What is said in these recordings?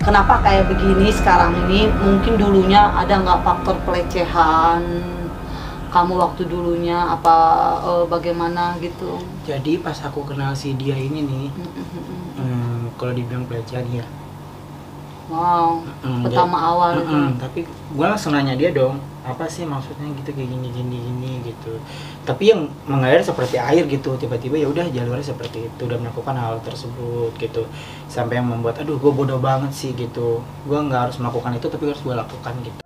kenapa kayak begini sekarang ini? Mungkin dulunya ada nggak faktor pelecehan kamu waktu dulunya apa bagaimana gitu? Jadi pas aku kenal si dia ini nih, kalau dibilang pelecehan ya. Wow, pertama awal. Tapi gue langsung nanya dia dong, apa sih maksudnya gitu kayak gini gitu. Tapi yang mengalir seperti air gitu, tiba-tiba ya udah jalurnya seperti itu, udah melakukan hal tersebut gitu, sampai yang membuat aduh gue bodoh banget sih gitu. Gue nggak harus melakukan itu tapi harus gue lakukan gitu.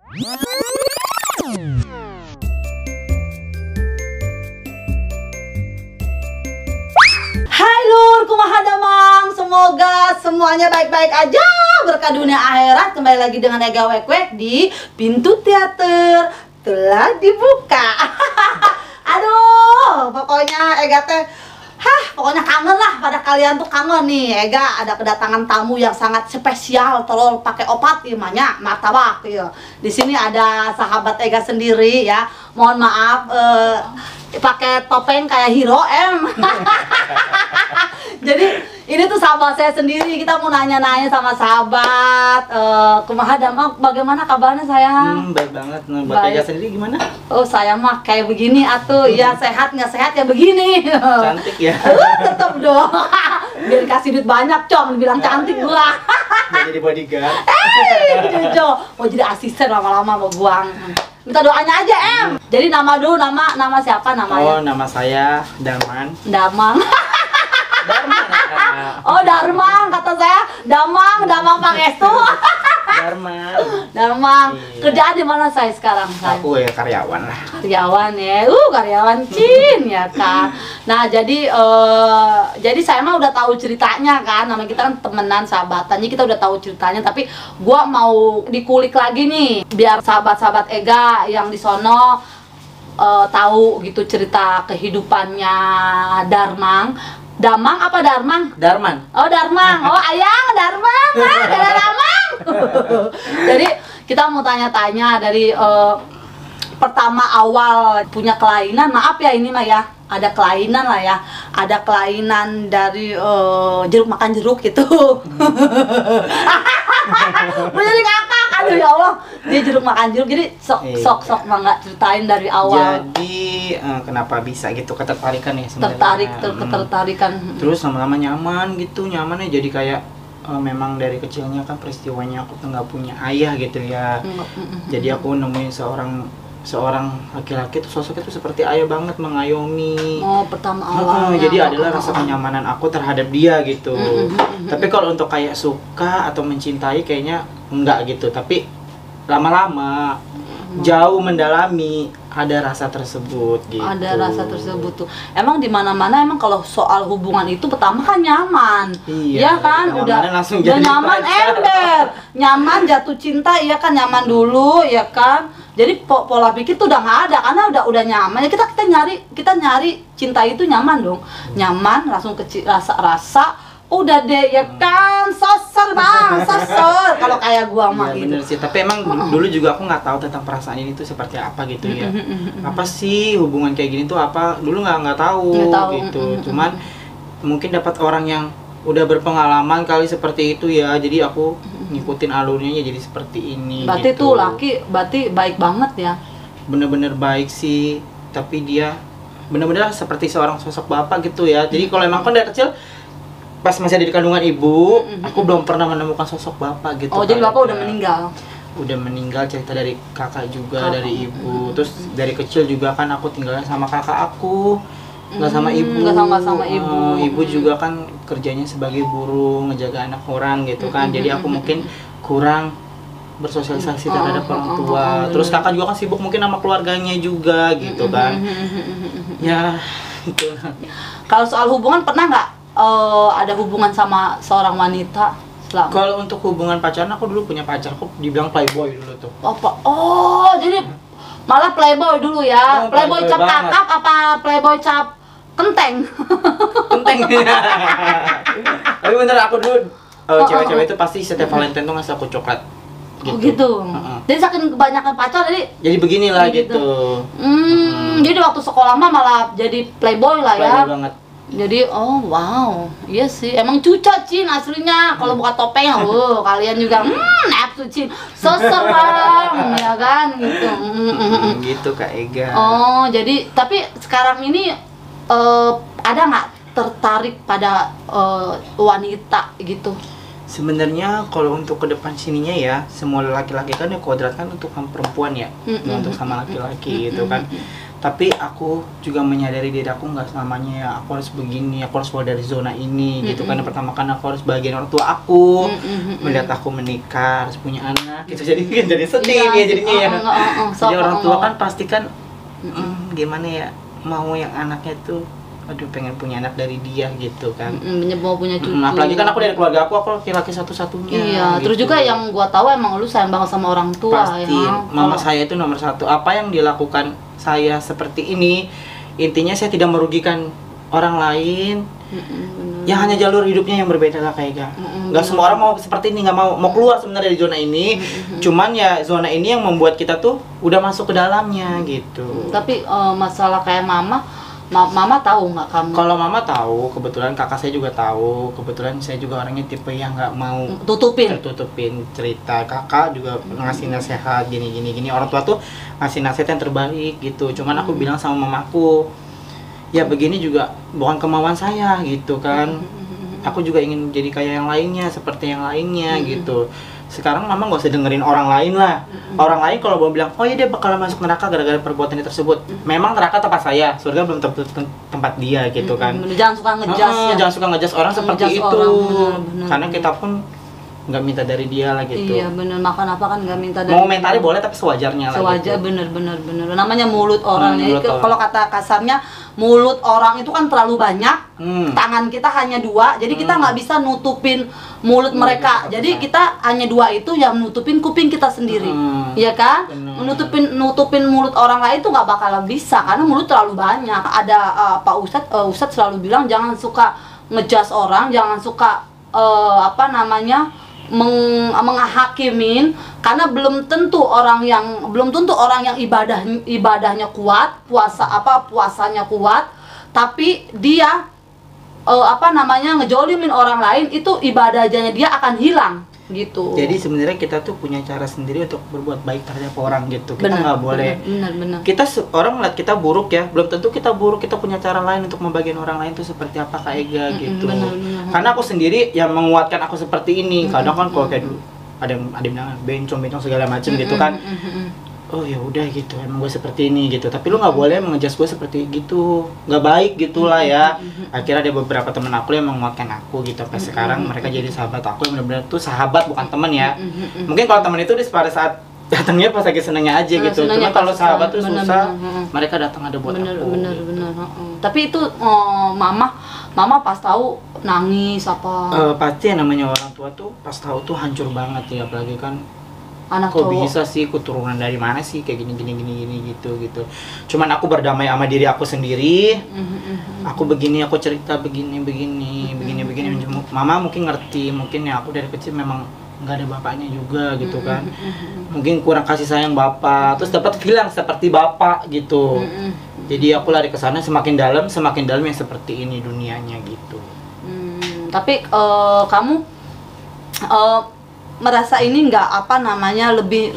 Hai Lur, kumaha damang, semoga semuanya baik-baik aja berkah dunia akhirat. Kembali lagi dengan Ega Wekwek di Pintu Teater Telah Dibuka. Aduh, pokoknya Ega teh pokoknya kangen lah pada kalian tuh kangen nih. Ega ada kedatangan tamu yang sangat spesial, telur pakai opat imanya martabak ya. Di sini ada sahabat Ega sendiri ya. Mohon maaf pakai topeng kayak hero Jadi ini tuh sahabat saya sendiri. Kita mau nanya-nanya sama sahabat. Kumaha damang, bagaimana kabarnya sayang? Baik banget. Nah, buat Ega sendiri gimana? Oh saya mah kayak begini atuh. Ya sehat nggak sehat ya begini. Cantik ya. Tetep dong. Biar kasih duit banyak cong, dibilang cantik gua. Mau jadi bodyguard. Jojo, mau jadi asisten lama-lama mau buang. Minta doanya aja Jadi nama dulu, nama siapa namanya? Oh, nama saya Darman. Damang. Darman. Oh Darmang, kata saya Damang Pangestu. Darmang. Iya. Kerjaan di mana saya sekarang? Aku ya karyawan lah. Karyawan ya, karyawan Cin ya kan. Nah jadi saya mah udah tahu ceritanya kan, namanya kita kan temenan sahabatan, jadi kita udah tahu ceritanya. Tapi gua mau dikulik lagi nih, biar sahabat-sahabat Ega yang di sono tahu gitu cerita kehidupannya Damang apa Darmang? Darman. Oh Darmang, oh ayang Darmang, Damang. Jadi kita mau tanya-tanya dari pertama awal punya kelainan, maaf ya ini mah ya, ada kelainan lah ya, ada kelainan dari jeruk makan jeruk gitu. Menjadi kakak, aduh ya Allah, dia jeruk makan jeruk, jadi sok mangga ceritain dari awal. Jadi kenapa bisa gitu ketertarikan ya sebenarnya? Ketertarikan. Terus lama-lama nyaman gitu, nyamannya jadi kayak memang dari kecilnya kan peristiwanya aku tuh nggak punya ayah gitu ya. Jadi aku nemuin seorang laki-laki tuh sosok itu seperti ayah banget, mengayomi. Oh, pertama awalnya. Jadi adalah rasa kenyamanan aku terhadap dia gitu. Tapi kalau untuk kayak suka atau mencintai kayaknya enggak gitu. Tapi lama-lama jauh mendalami ada rasa tersebut gitu. Ada rasa tersebut tuh. Emang di mana-mana emang kalau soal hubungan itu pertama kan nyaman. Iya kan udah langsung jadi nyaman ember. Nyaman jatuh cinta iya kan nyaman dulu ya kan. Jadi pola pikir tuh udah nggak ada karena udah nyaman. Ya kita nyari cinta itu nyaman dong. Nyaman langsung rasa udah deh ya kan, sosor bang, sosor kalau kayak gua mah gitu. Bener sih, tapi emang dulu juga aku nggak tahu tentang perasaan ini tuh seperti apa gitu ya. Apa sih hubungan kayak gini tuh apa? Dulu nggak tahu gitu. Cuman mungkin dapat orang yang udah berpengalaman kali seperti itu ya. Jadi aku ngikutin alurnya jadi seperti ini. Berarti gitu. tuh laki berarti baik banget ya. Bener-bener baik sih, tapi dia bener-bener seperti seorang sosok bapak gitu ya. Jadi kalau emang kan dari kecil pas masih ada di kandungan ibu, aku belum pernah menemukan sosok bapak gitu. Oh, jadi bapak udah meninggal? Udah meninggal, cerita dari kakak juga, dari ibu. Terus dari kecil juga kan aku tinggalnya sama kakak aku, nggak sama ibu. Nggak sama ibu. Ibu juga kan kerjanya sebagai buruh, ngejaga anak orang gitu kan. Jadi aku mungkin kurang bersosialisasi terhadap orang tua. Terus kakak juga kan sibuk mungkin sama keluarganya juga gitu kan. Ya, itu. Kalau soal hubungan pernah nggak ada hubungan sama seorang wanita? Kalau untuk hubungan pacaran, aku dulu punya pacar, aku dibilang playboy dulu tuh. Oh, jadi malah playboy dulu ya. Playboy cap kakap apa playboy cap kenteng? Kenteng. Tapi bener aku dulu cewek-cewek itu pasti setiap Valentine tuh ngasih aku coklat. Gitu. Oh gitu. Jadi saking kebanyakan pacar jadi beginilah gitu. Jadi waktu sekolah mah malah jadi playboy lah ya. Playboy banget. Jadi oh wow, iya sih, emang cucok Cin aslinya. Kalau buka topeng, kalian juga nafsu Cin, seserem ya kan gitu. Gitu Kak Ega. Oh jadi tapi sekarang ini ada nggak tertarik pada wanita gitu? Sebenarnya kalau untuk ke depan sininya ya, semua laki-laki kan ya kodrat kan untuk sama perempuan ya, nggak untuk sama laki-laki gitu kan. Tapi aku juga menyadari diri aku nggak selamanya ya aku harus begini, aku harus keluar dari zona ini gitu kan. Yang pertama kan aku harus bahagian orang tua aku, melihat aku menikah, harus punya anak gitu. Jadi sedih ya jadinya ya. Jadi orang tua kan pasti kan gimana ya, mau yang anaknya tuh aduh pengen punya anak dari dia gitu kan. Mau punya cucu. Apalagi kan aku dari keluarga aku laki-laki satu-satunya. Iya, gitu. terus juga yang gua tahu emang lu sayang banget sama orang tua. Pasti, ya. mama saya itu nomor satu. Apa yang dilakukan saya seperti ini, intinya saya tidak merugikan orang lain. Ya hanya jalur hidupnya yang berbeda lah kayak nggak semua orang mau seperti ini, nggak mau keluar sebenarnya dari zona ini. Cuman ya zona ini yang membuat kita tuh udah masuk ke dalamnya gitu. Tapi masalah kayak Mama tahu nggak kamu? Kalau mama tahu, kebetulan kakak saya juga tahu. Kebetulan saya juga orangnya tipe yang nggak mau tertutupin cerita. Kakak juga ngasih nasihat gini. Orang tua tuh ngasih nasihat yang terbaik gitu. Cuman aku bilang sama mamaku, ya begini juga bukan kemauan saya gitu kan. Aku juga ingin jadi kayak yang lainnya, seperti yang lainnya gitu. Sekarang mama nggak usah dengerin orang lain lah. Orang lain kalau mau bilang, oh ya dia bakal masuk neraka gara-gara perbuatannya tersebut. Memang neraka tempat saya, surga belum tentu tempat dia gitu kan. Jangan suka ngejas ya. Jangan suka ngejas orang seperti Ngejas itu. orang, bener. Karena kita pun nggak minta dari dia lah gitu. Iya bener, makan apa kan nggak minta dari Mau komentari boleh tapi sewajarnya lah sewajar gitu. bener. Namanya mulut orang ya. Mulut orang. Kalau kata kasarnya mulut orang itu kan terlalu banyak. Tangan kita hanya 2, jadi kita nggak bisa nutupin mulut mereka. Jadi kita hanya 2 itu yang nutupin kuping kita sendiri, ya kan? Bener. Nutupin mulut orang lain tuh nggak bakalan bisa karena mulut terlalu banyak. Ada Pak Ustadz selalu bilang jangan suka ngejas orang, jangan suka menghakimin karena belum tentu orang yang ibadahnya kuat, puasanya kuat, tapi dia ngejolimin orang lain, itu ibadahnya dia akan hilang gitu. Jadi sebenarnya kita tuh punya cara sendiri untuk berbuat baik terhadap orang gitu. Kita nggak boleh. Benar. Kita orang ngeliat kita buruk ya, belum tentu kita buruk. Kita punya cara lain untuk membagian orang lain tuh seperti apa Kak Ega gitu. Benar. Karena aku sendiri yang menguatkan aku seperti ini. Kadang kan kalau kayak dulu ada yang bilang bencong segala macam gitu kan. Oh ya udah gitu, emang gue seperti ini gitu. Tapi lu nggak boleh mengejas gue seperti gitu, nggak baik gitulah ya. Akhirnya ada beberapa temen aku yang menguatkan aku gitu. Sampai sekarang mereka jadi sahabat aku yang benar-benar tuh sahabat bukan temen ya. Mungkin kalau temen itu pada saat datangnya pas lagi senengnya aja gitu. Cuma kalau sahabat tuh susah. Mereka datang ada buat aku. Bener. Tapi itu mama pas tahu nangis apa? Pasti yang namanya orang tua tuh pas tahu tuh hancur banget ya, apalagi kan anak kok cowok. bisa sih, keturunan dari mana sih kayak gini gitu. Cuman aku berdamai sama diri aku sendiri. Aku begini, aku cerita begini. Mama mungkin ngerti, mungkin ya aku dari kecil memang nggak ada bapaknya juga gitu kan. Mungkin kurang kasih sayang bapak, terus dapat bilang seperti bapak gitu. Jadi aku lari ke sana semakin dalam yang seperti ini dunianya gitu. Tapi kamu merasa ini nggak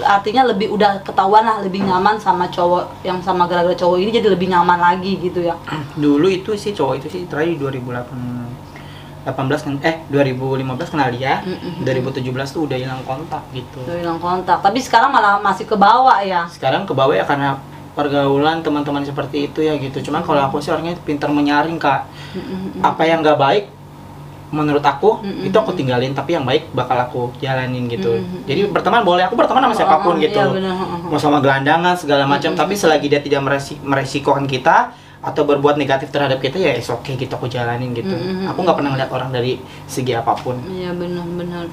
artinya lebih udah ketahuan lah, lebih nyaman sama cowok yang sama gara-gara cowok ini jadi lebih nyaman lagi gitu ya? Dulu itu sih cowok itu sih terakhir 2015 kenal dia. 2017 tuh udah hilang kontak gitu. Tapi sekarang malah masih ke bawah ya? Sekarang ke bawah ya karena pergaulan teman-teman seperti itu ya gitu. Cuman kalau aku sih orangnya pintar menyaring Kak. Apa yang nggak baik menurut aku itu aku tinggalin, tapi yang baik bakal aku jalanin gitu. Jadi berteman boleh, aku berteman sama siapapun gitu. Iya, bener. Mau sama gelandangan segala macam, tapi selagi dia tidak meresikokan kita atau berbuat negatif terhadap kita ya oke gitu aku jalanin gitu. Aku nggak pernah ngeliat orang dari segi apapun. Iya benar.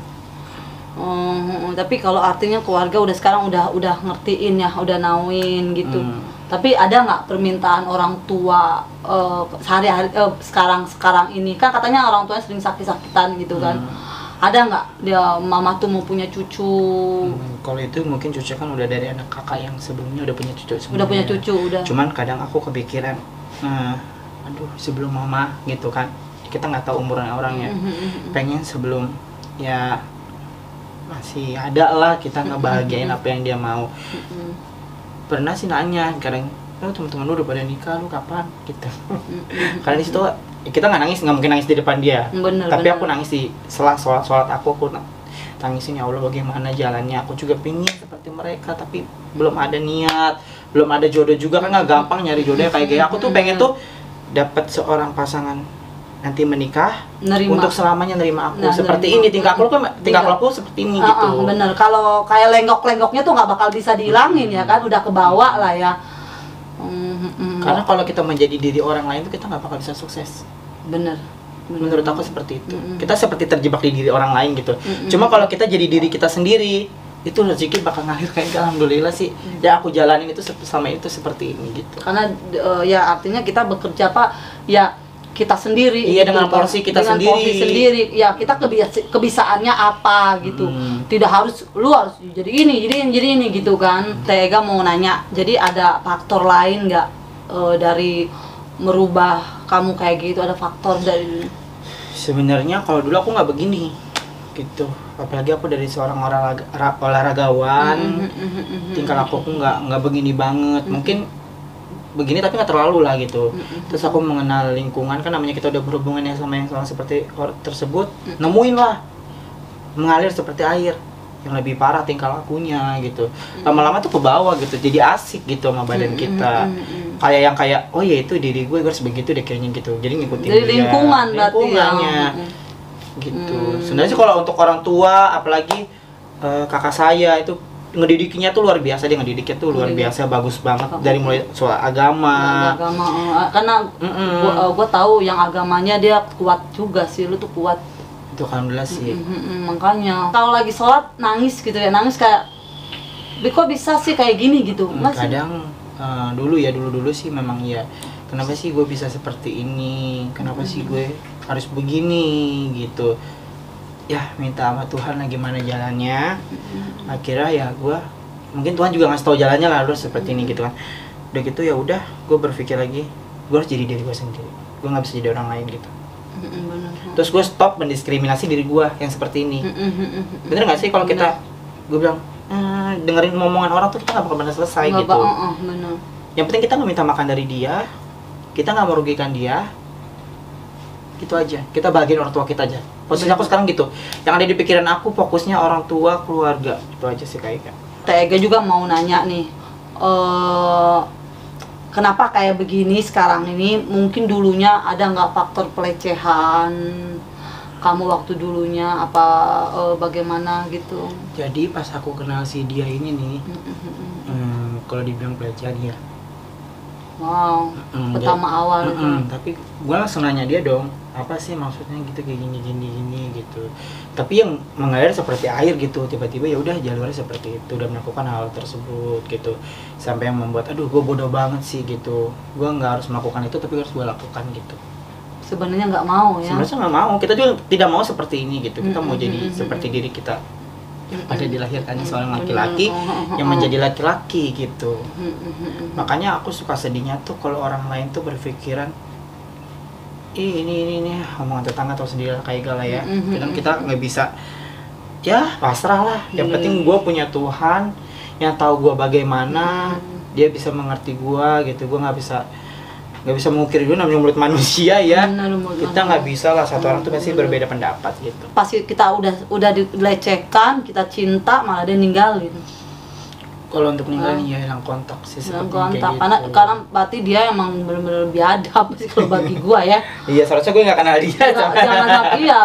Tapi kalau artinya keluarga udah sekarang udah ngertiin ya, udah nauin gitu. Tapi ada nggak permintaan orang tua sehari-hari sekarang ini kan katanya orang tuanya sering sakit-sakitan gitu kan? Ada nggak dia mama tuh mau punya cucu? Kalau itu mungkin cucu kan udah dari anak kakak yang sebelumnya udah punya cucu sebelumnya. Udah punya cucu udah. Cuman kadang aku kepikiran aduh sebelum mama gitu kan, kita nggak tahu umurnya orangnya, pengen sebelum ya masih ada lah kita ngebahagiain apa yang dia mau. Pernah sih nanya kadang, lu teman-teman lu udah pada nikah, lu kapan gitu. Karena di situ kita nggak nangis, nggak mungkin nangis di depan dia, tapi aku nangis di setelah sholat aku tangisin, ya Allah bagaimana jalannya, aku juga pingin seperti mereka tapi belum ada niat, belum ada jodoh juga kan, nggak gampang nyari jodohnya kayak gaya. Aku tuh pengen tuh dapat seorang pasangan nanti menikah untuk selamanya nerima aku seperti ini, tingkah aku seperti ini gitu. Bener, kalau kayak lenggok-lenggoknya tuh nggak bakal bisa dihilangin ya kan, udah kebawa lah ya. Karena kalau kita menjadi diri orang lain tuh kita nggak bakal bisa sukses. Bener. Menurut aku seperti itu. Kita seperti terjebak di diri orang lain gitu. Cuma kalau kita jadi diri kita sendiri, itu rezeki bakal ngalir kayak alhamdulillah sih. Ya aku jalanin itu selama itu seperti ini gitu. Karena ya artinya kita bekerja Pak, ya kita sendiri. Iya gitu, dengan porsi kita sendiri. Porsi sendiri. Ya kita kebiasaannya apa gitu. Tidak harus lu harus jadi ini gitu kan. Tega mau nanya. Jadi ada faktor lain nggak dari merubah kamu kayak gitu, ada faktor dari? Sebenarnya kalau dulu aku nggak begini gitu, apalagi aku dari seorang olahragawan, tingkah aku nggak begini banget, mungkin begini tapi nggak terlalu lah gitu. Terus aku mengenal lingkungan, kan namanya kita udah berhubungan ya sama yang seperti orang tersebut, nemuin lah mengalir seperti air yang lebih parah tingkah lakunya gitu. Lama-lama tuh ke bawah gitu, jadi asik gitu sama badan kita. Kayak oh ya itu diri gue harus begitu deh kayaknya gitu. Jadi ngikutin dari lingkungannya gitu. Sebenarnya sih kalau untuk orang tua, apalagi kakak saya itu ngedidiknya tuh luar biasa, dia ngedidiknya tuh luar biasa, bagus banget dari mulai soal agama. Karena gue tahu yang agamanya dia kuat juga sih, lu tuh kuat. Itu alhamdulillah sih. Makanya kalau lagi sholat nangis gitu ya, nangis kayak kok bisa sih kayak gini gitu. Kadang dulu sih memang ya, kenapa sih gue bisa seperti ini, kenapa sih gue harus begini gitu ya, minta sama Tuhan lah gimana jalannya. Akhirnya ya gue mungkin Tuhan juga ngasih tahu jalannya lah, harus seperti ini gitu kan. Udah gitu ya udah, gue berpikir lagi gue harus jadi diri gue sendiri, gue nggak bisa jadi orang lain gitu. Terus gue stop mendiskriminasi diri gue yang seperti ini. Bener nggak sih kalau kita, gue bilang dengerin omongan orang tuh kita nggak bakal pernah selesai gitu. Bener. Yang penting kita nggak minta makan dari dia, kita nggak merugikan dia, gitu aja. Kita bahagiain orang tua kita aja. Posisi aku sekarang gitu. Yang ada di pikiran aku fokusnya orang tua, keluarga, itu aja sih kayaknya. Tega juga mau nanya nih, kenapa kayak begini sekarang ini? Mungkin dulunya ada nggak faktor pelecehan kamu waktu dulunya, apa bagaimana gitu? Jadi pas aku kenal si dia ini nih, kalau dibilang pelecehan ya. Wow, pertama awal itu. Tapi gue langsung nanya dia dong, apa sih maksudnya gitu kayak gini gitu. Tapi yang mengalir seperti air gitu, tiba-tiba ya udah jalurnya seperti itu, udah melakukan hal tersebut gitu. Sampai yang membuat aduh gue bodoh banget sih gitu. Gue nggak harus melakukan itu tapi harus gue lakukan gitu. Sebenarnya nggak mau ya. Sebenarnya nggak mau, kita juga tidak mau seperti ini gitu. Kita mau jadi seperti diri kita yang pada dilahirkannya seorang laki-laki yang menjadi laki-laki gitu. Makanya aku suka sedihnya tuh kalau orang lain tuh berpikiran ini omongan tetangga atau sendiri kayak gala ya. Kadang kita nggak bisa, ya pasrah lah. Yang penting gue punya Tuhan yang tahu gue bagaimana, dia bisa mengerti gue gitu. Gue nggak bisa mengukir dulu, namanya mulut manusia ya. Kita nggak bisa lah, satu orang tuh pasti berbeda pendapat gitu. Pasti kita udah dilecehkan, kita cinta malah dia ninggalin. Kalau untuk ninggalin ya hilang kontak sih, hilang kontak gitu. Karena berarti dia emang benar-benar biadab sih kalau bagi gua ya. Iya, seharusnya gue nggak kenal dia.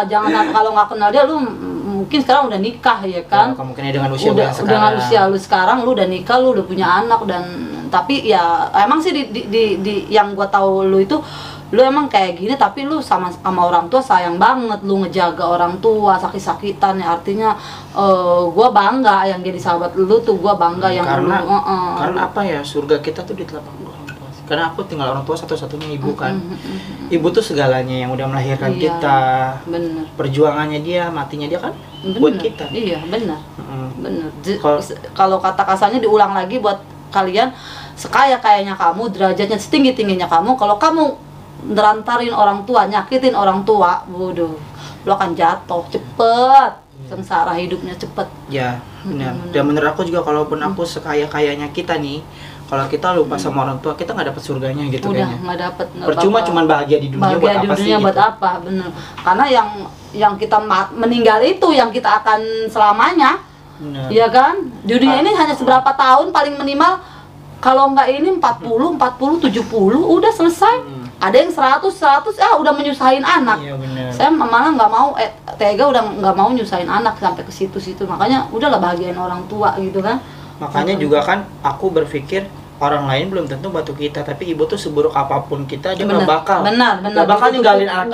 Jangan sampai kalau nggak kenal dia lu mungkin sekarang udah nikah ya kan. Kemungkinan dengan usia dengan usia lu sekarang, lu udah nikah, lu udah punya anak, dan tapi ya emang sih di yang gua tahu lu itu, lu emang kayak gini tapi lu sama orang tua sayang banget, lu ngejaga orang tua sakit-sakitan ya. Artinya gua bangga yang jadi sahabat lu tuh, gua bangga yang karena lu, karena apa ya, surga kita tuh di telapak orang tua. Karena aku tinggal orang tua satu-satunya ibu kan. Ibu tuh segalanya yang udah melahirkan kita. Bener. Perjuangannya dia, matinya dia kan buat kita. Iya, benar. Bener. Kalau kata kasarnya diulang lagi buat kalian, sekaya-kayanya kamu, derajatnya setinggi-tingginya kamu, kalau kamu nerantarin orang tua, nyakitin orang tua, waduh, lo akan jatuh cepet, sengsara hidupnya cepet. Ya, benar. Dan menurut aku juga kalaupun aku sekaya-kayanya kita nih, kalau kita lupa sama orang tua, kita nggak dapat surganya gitu Udah kayaknya. nggak dapet, nggak Percuma bakal. cuman bahagia di dunia, Bahagia buat di apa sih dunia buat gitu. apa, bener. Karena yang kita meninggal itu yang kita akan selamanya, Benar. iya kan? Dunia ini hanya seberapa tahun, paling minimal kalau nggak ini 40, 70 udah selesai. Ada yang 100 udah menyusahin anak. Iya benar. Saya malah nggak mau, tega udah nggak mau nyusahin anak sampai ke situ-situ. Makanya udahlah bahagiain orang tua gitu kan. Makanya juga kan aku berpikir orang lain belum tentu bantu kita, tapi ibu tuh seburuk apapun kita dia nggak bakal. Benar. Nggak bakal ninggalin anaknya.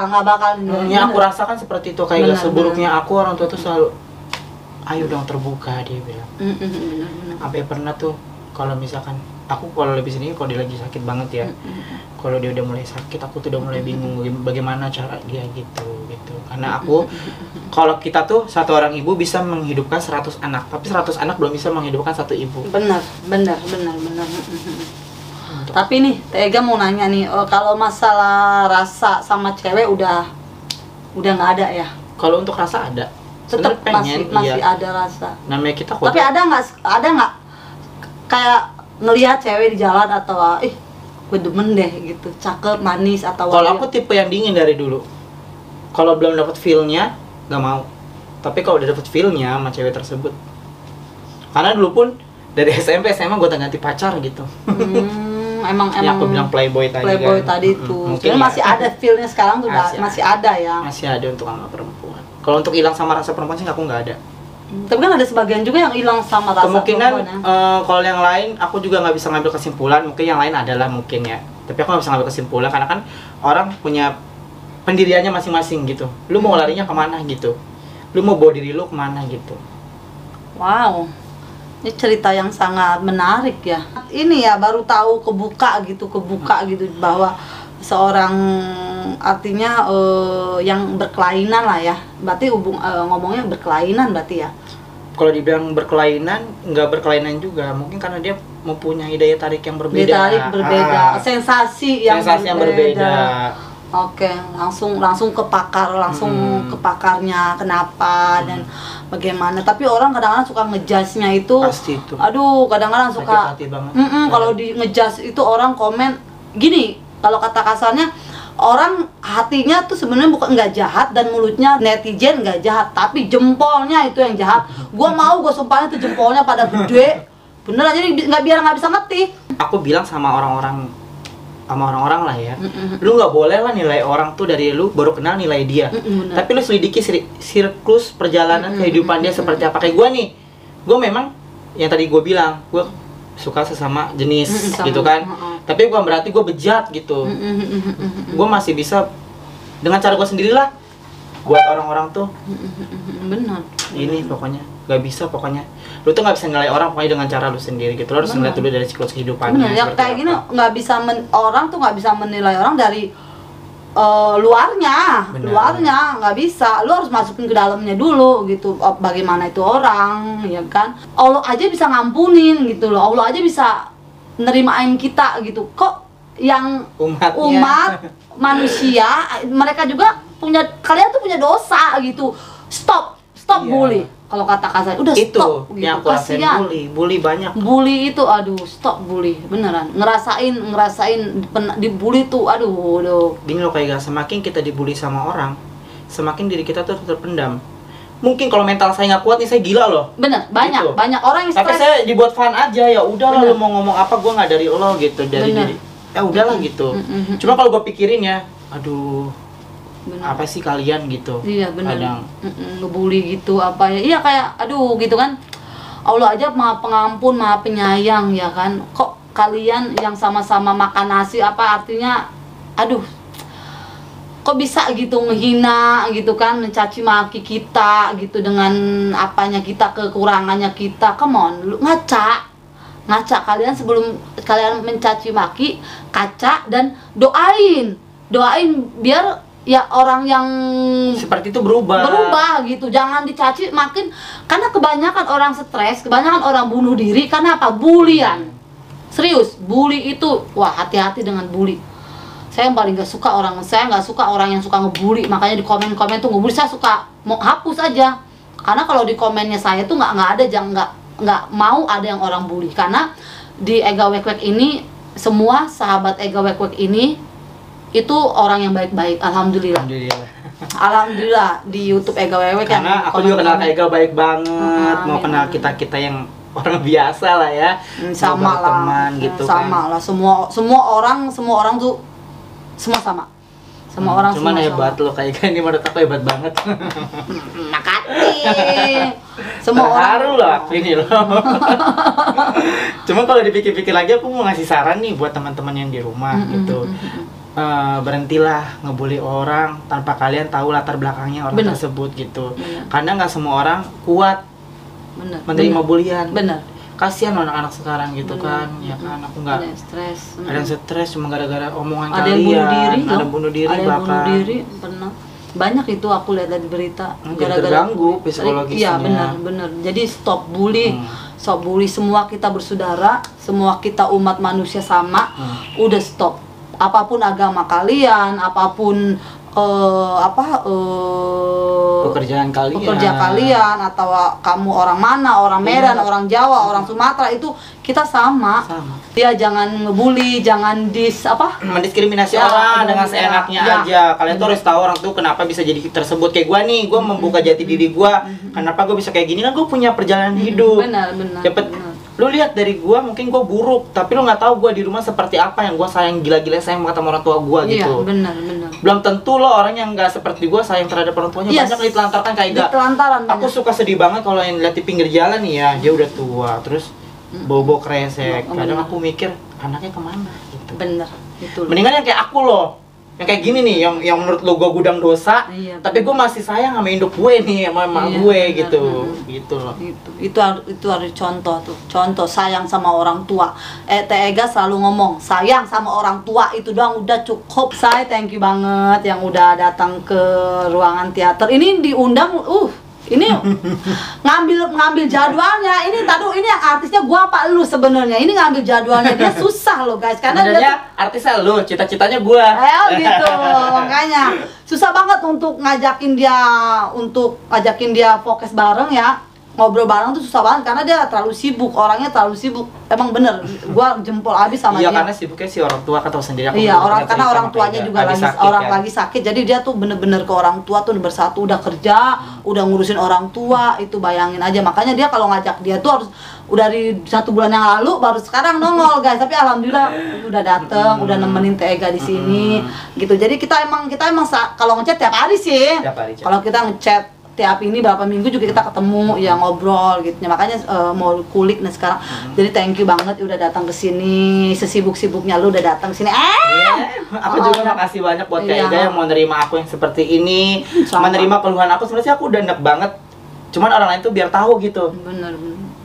Nggak bakal. Yang aku rasakan seperti itu, kayak Benar, gak seburuknya aku, orang tua tuh selalu ayo dong terbuka, dia bilang. Benar. Sampai pernah tuh kalau misalkan aku kalau lebih sini kalau dia lagi sakit banget ya, kalau dia udah mulai sakit aku tuh udah mulai bingung bagaimana cara dia gitu karena aku kalau kita tuh satu orang ibu bisa menghidupkan 100 anak, tapi 100 anak belum bisa menghidupkan satu ibu. Benar. Tapi nih Tega mau nanya nih, kalau masalah rasa sama cewek udah nggak ada ya? Kalau untuk rasa ada, Tetap sebenarnya masih iya. ada rasa. Namanya kita kok. Tapi ada nggak kayak ngelihat cewek di jalan atau gue demen deh gitu, cakep, manis atau Kalau aku tipe yang dingin dari dulu. Kalau belum dapat feel-nya nggak mau. Tapi kalau udah dapat feel-nya sama cewek tersebut, karena dulu pun dari SMP SMA gue ganti pacar gitu. emang Yang aku bilang playboy tadi playboy kan. tadi tuh. Mungkin Sebenarnya ya. masih ada feel-nya sekarang tuh masih ada ya. Masih ada untuk sama perempuan. Kalau untuk hilang sama rasa perempuan sih aku nggak ada. Tapi kan ada sebagian juga yang hilang sama rasa Kemungkinan perempuan ya. kalau yang lain aku juga nggak bisa ngambil kesimpulan. Mungkin yang lain adalah mungkin ya. Tapi aku nggak bisa ngambil kesimpulan karena kan orang punya pendiriannya masing-masing gitu. Lu mau larinya kemana gitu? Lu mau bawa diri lu kemana gitu? Wow, ini cerita yang sangat menarik ya. Ini ya baru tahu kebuka gitu bahwa seorang artinya yang berkelainan lah ya. Berarti ngomongnya berkelainan berarti ya. Kalau dibilang berkelainan, nggak berkelainan juga. Mungkin karena dia mempunyai daya tarik yang berbeda. Daya tarik berbeda, sensasi yang berbeda. Oke, langsung ke pakar, ke pakarnya kenapa dan bagaimana. Tapi orang kadang-kadang suka ngejudge-nya itu. Pasti itu. Aduh, kadang-kadang suka. Sakit hati banget. Kalau di ngejudge itu orang komen gini, kalau kata kasarnya orang hatinya tuh sebenarnya bukan nggak jahat dan mulutnya netizen nggak jahat, tapi jempolnya itu yang jahat. Gua mau sumpahin tuh jempolnya pada gede. Beneran, jadi biar nggak bisa ngetik. Aku bilang sama orang-orang lah ya, lu nggak boleh lah nilai orang tuh dari lu baru kenal nilai dia. Tapi lu selidiki siklus perjalanan kehidupan dia seperti apa. Kayak gue nih, gue memang yang tadi gue bilang, gue suka sesama jenis gitu kan. Tapi bukan berarti gue bejat gitu. Gue masih bisa dengan cara gue sendirilah buat orang-orang tuh. Benar. Ini pokoknya nggak bisa, pokoknya lu tuh nggak bisa nilai orang pokoknya dengan cara lu sendiri gitu. Lu harus ngeliat dulu dari siklus kehidupannya. Benar, ya kayak gini nggak bisa orang tuh nggak bisa menilai orang dari luarnya. Benar. Luarnya nggak bisa. Lu harus masukin ke dalamnya dulu gitu. Bagaimana itu orang, ya kan? Allah aja bisa ngampunin gitu loh. Allah aja bisa nerimain kita gitu. Kok yang umat manusia mereka juga kalian tuh punya dosa gitu. Stop Iya. bully. Kalau kata kasar udah itu stop gitu. yang aku rasain. Bully banyak. Bully itu aduh, stop bully beneran. Ngerasain dibully tuh aduh. Gini loh, kayak gak, semakin kita dibully sama orang, semakin diri kita tuh terpendam. Mungkin kalau mental saya nggak kuat nih, saya gila loh. Bener, banyak Gitu. banyak orang yang Tapi stres. saya dibuat fun aja, ya udahlah Bener. lu mau ngomong apa, gue nggak dari lo gitu, dari Bener. diri. Ya udahlah gitu. Cuma kalau gue pikirin ya, aduh, Bener. apa sih kalian gitu. Iya bener. Kadang. Ngebully gitu apa ya? Iya kayak aduh gitu kan. Allah aja Maha Pengampun, Maha Penyayang ya kan. Kok kalian yang sama-sama makan nasi apa artinya aduh. Kok bisa gitu menghina gitu kan, mencaci maki kita gitu dengan apanya kita, kekurangannya kita. Come on, lu ngaca kalian sebelum kalian mencaci maki, kaca dan doain biar ya orang yang Seperti itu berubah gitu. Jangan dicaci makin, karena kebanyakan orang stres, kebanyakan orang bunuh diri karena apa? Bulian. Serius, bully itu wah, hati-hati dengan bully. Saya yang paling saya nggak suka orang yang suka ngebully, makanya di komen-komen tuh ngebully saya suka mau hapus aja. Karena kalau di komennya saya tuh nggak ada, nggak mau ada yang orang bully. Karena di Ega Wek ini semua sahabat Ega Wek ini itu orang yang baik-baik, alhamdulillah. Alhamdulillah di YouTube Ega Wek. Karena aku juga kenal Ega baik banget, mau kenal kita yang orang biasa lah ya, sama lah, teman gitu sama kan. lah, semua orang tuh sama orang cuman semua hebat sama. Lo kayak gini menurut aku hebat banget. Makasih. Semua terharu loh aku ini loh. Cuma kalau dipikir-pikir lagi aku mau ngasih saran nih buat teman-teman yang di rumah gitu. Berhentilah ngebully orang tanpa kalian tahu latar belakangnya orang tersebut gitu. Karena nggak semua orang kuat menerima bulian. Bener. Kasihan anak-anak sekarang gitu kan, ya kan, aku nggak ada yang stres cuma gara-gara omongan kalian, ada bunuh diri bahkan. Pernah banyak itu aku lihat dari berita, gara-gara terganggu psikologisnya. Iya benar. Jadi stop bully, semua kita bersaudara, semua kita umat manusia sama, udah stop. Apapun agama kalian, apapun pekerjaan kalian atau kamu orang mana, orang Medan, orang Jawa, orang Sumatera, itu kita sama. Ya jangan ngebully, jangan mendiskriminasi orang dengan seenaknya aja. Kalian tuh harus tahu orang tuh kenapa bisa jadi tersebut. Kayak gua nih, gua membuka jati diri gua. Kenapa gua bisa kayak gini, kan gua punya perjalanan hidup. Benar. Lu lihat dari gua, mungkin gua buruk, tapi lu nggak tahu gua di rumah seperti apa, yang gua sayang gila-gila sayang banget sama orang tua gua gitu. Iya, benar. Belum tentu lo orang yang nggak seperti gua sayang terhadap orang tuanya. Banyak ditelantarkan kayak gak. Aku suka sedih banget kalau yang lihat di pinggir jalan nih ya, dia udah tua, terus bobo kresek. Kadang aku mikir anaknya kemana gitu. Bener, itu. Mendingan yang kayak aku loh. Yang kayak gini nih, yang menurut lo gue gudang dosa, tapi gue masih sayang sama induk gue nih, sama emak gue gitu. Gitu loh. Itu harus contoh sayang sama orang tua. Ega selalu ngomong sayang sama orang tua, itu doang udah cukup. Saya thank you banget yang udah datang ke ruangan teater. Ini diundang, ini ngambil jadwalnya. Ini yang artisnya gua apa lu sebenarnya? Ini ngambil jadwalnya dia susah loh guys, karena sebenarnya artisnya lu, cita-citanya gua. Gitu. Makanya susah banget untuk ngajakin dia fokus bareng ya. Ngobrol bareng tuh susah banget karena dia orangnya terlalu sibuk. Emang bener, gua jempol abis sama dia. Iya, karena sibuknya si orang tua, kan tahu sendiri. Iya, karena orang tuanya juga lagi sakit. Jadi dia tuh bener-bener ke orang tua tuh bersatu, udah kerja, udah ngurusin orang tua, itu bayangin aja. Makanya dia kalau ngajak dia tuh harus udah dari 1 bulan yang lalu, baru sekarang nongol guys. Tapi alhamdulillah udah dateng, udah nemenin Ega di sini, gitu. Jadi kita emang kalau ngechat tiap hari sih. Kalau kita ngechat tiap ini berapa minggu juga kita ketemu ya, ngobrol gitu. Makanya mau kulik nih sekarang. Jadi thank you banget udah datang ke sini. Sesibuk-sibuknya lu udah datang sini. Aku juga makasih banyak buat Kak Ega yang mau nerima aku yang seperti ini, menerima keluhan aku. Sebenarnya aku udah enak banget. Cuman orang lain tuh biar tahu gitu. Bener.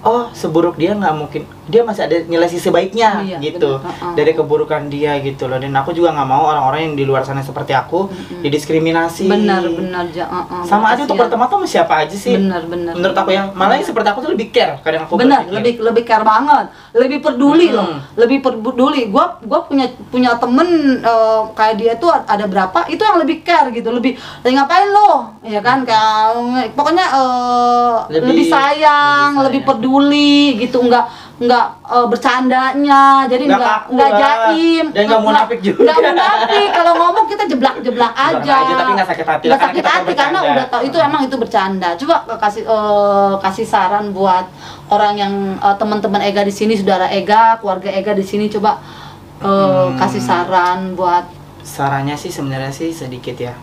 Oh, seburuk dia nggak mungkin, dia masih ada nilai sisi baiknya gitu. Dari keburukan dia gitu loh. Dan aku juga nggak mau orang-orang yang di luar sana seperti aku didiskriminasi. Benar. Sama aja untuk berteman tuh siapa aja sih. Benar. Menurut aku yang malah yang seperti aku tuh lebih care. Kadang aku lebih care banget, lebih peduli loh, lebih peduli. Gua punya temen kayak dia tuh ada berapa, itu yang lebih care gitu, lebih ngapain lo, ya kan, kayak pokoknya lebih sayang, lebih peduli gitu, enggak bercandanya, jadi enggak jaim dan enggak munafik juga. Enggak munafik, kalau ngomong kita jeblak aja. Tapi enggak sakit hati. Enggak sakit hati karena udah tahu itu emang itu bercanda. Coba kasih saran buat orang yang teman-teman Ega di sini, saudara Ega, keluarga Ega di sini, coba kasih saran buat. Sarannya sih sebenarnya sih sedikit ya.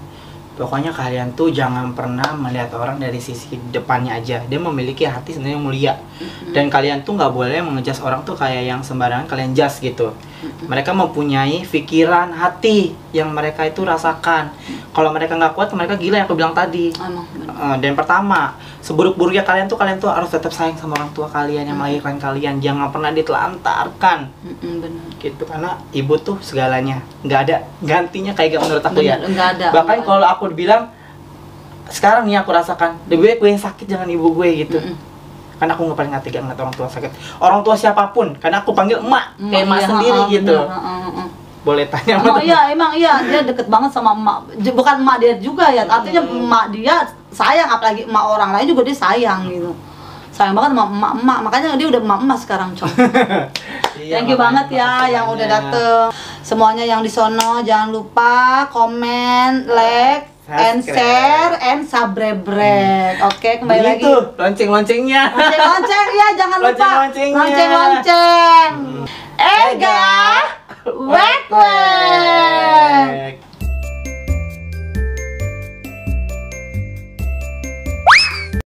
Pokoknya kalian tuh jangan pernah melihat orang dari sisi depannya aja. Dia memiliki hati sebenarnya yang mulia. Dan kalian tuh nggak boleh mengejas orang tuh kayak yang sembarangan kalian jas gitu. Mereka mempunyai pikiran, hati yang mereka itu rasakan. Kalau mereka nggak kuat, mereka gila yang aku bilang tadi. Dan pertama, seburuk-buruknya kalian tuh harus tetap sayang sama orang tua kalian yang melahirkan kalian. Jangan pernah ditelantarkan. Gitu, karena ibu tuh segalanya. Nggak ada gantinya kayak menurut aku ya. Bahkan kalau aku bilang sekarang nih aku rasakan lebih baik gue yang sakit, jangan ibu gue gitu. Karena aku nggak paling ngerti ngeliat orang tua sakit, orang tua siapapun, karena aku panggil emak kayak emak sendiri gitu. boleh tanya Oh sama iya, emang iya, dia deket banget sama emak. Bukan emak dia juga ya, artinya emak dia sayang, apalagi emak orang lain juga dia sayang gitu. Sayang banget sama emak-emak, makanya dia udah emak-emak sekarang, Cong. Iya, Thank you banget ya yang udah dateng. Semuanya yang di sono jangan lupa komen, like, and share, and subscribe. Oke, kembali lagi. Itu lonceng-loncengnya. Lonceng-lonceng ya, jangan lupa. Lonceng-loncengnya. Lonceng-lonceng. Ega, wek.